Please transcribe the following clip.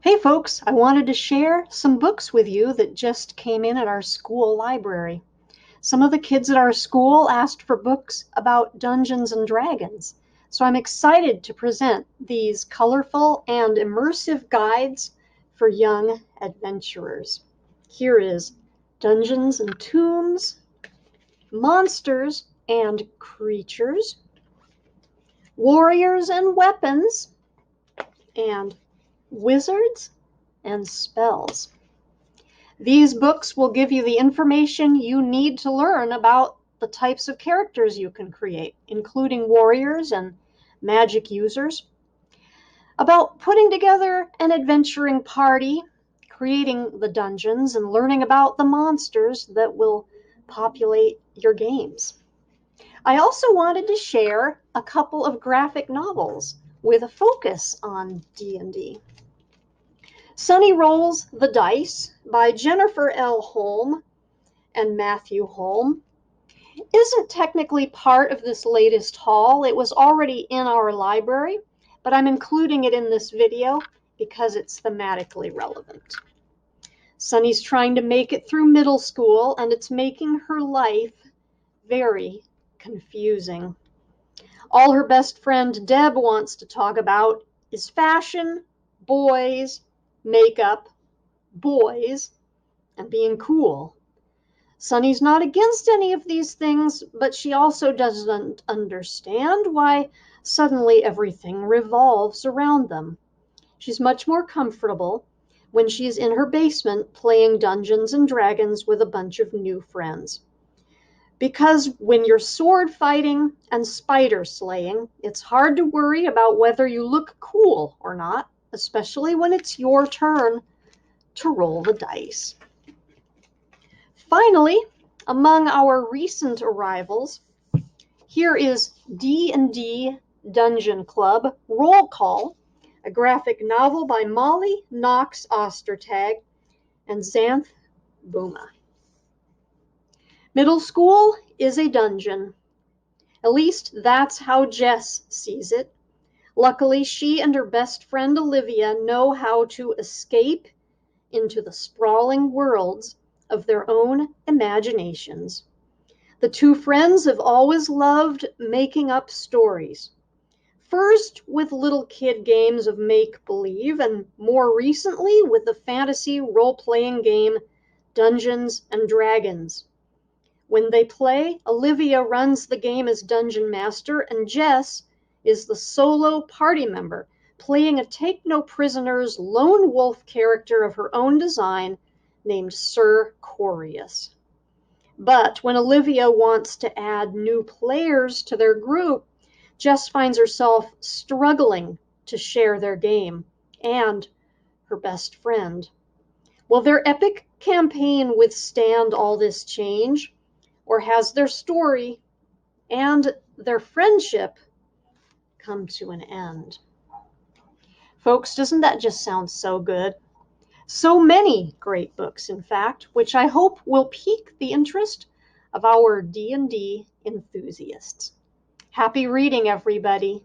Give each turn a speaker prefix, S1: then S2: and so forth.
S1: Hey folks, I wanted to share some books with you that just came in at our school library. Some of the kids at our school asked for books about Dungeons and Dragons, so I'm excited to present these colorful and immersive guides for young adventurers. Here is Dungeons and Tombs, Monsters and Creatures, Warriors and Weapons, and Wizards and Spells. These books will give you the information you need to learn about the types of characters you can create, including warriors and magic users, about putting together an adventuring party, creating the dungeons, and learning about the monsters that will populate your games. I also wanted to share a couple of graphic novels with a focus on D&D. Sunny Rolls the Dice by Jennifer L. Holm and Matthew Holm isn't technically part of this latest haul. It was already in our library, but I'm including it in this video because it's thematically relevant. Sunny's trying to make it through middle school, and it's making her life very confusing. All her best friend Deb wants to talk about is fashion, boys, makeup, boys, and being cool. Sunny's not against any of these things, but she also doesn't understand why suddenly everything revolves around them. She's much more comfortable when she's in her basement playing Dungeons and Dragons with a bunch of new friends. Because when you're sword fighting and spider slaying, it's hard to worry about whether you look cool or not, especially when it's your turn to roll the dice. Finally, among our recent arrivals, here is D&D Dungeon Club Roll Call, a graphic novel by Molly Knox Ostertag and Xanthe Bouma. Middle school is a dungeon. At least that's how Jess sees it. Luckily, she and her best friend Olivia know how to escape into the sprawling worlds of their own imaginations. The two friends have always loved making up stories. First with little kid games of make-believe, and more recently with the fantasy role-playing game Dungeons and Dragons. When they play, Olivia runs the game as Dungeon Master, and Jess is the solo party member, playing a take-no-prisoners lone wolf character of her own design named Sir Corius. But when Olivia wants to add new players to their group, Jess finds herself struggling to share their game and her best friend. Will their epic campaign withstand all this change, or has their story and their friendship come to an end? Folks, doesn't that just sound so good? So many great books, in fact, which I hope will pique the interest of our D&D enthusiasts. Happy reading, everybody.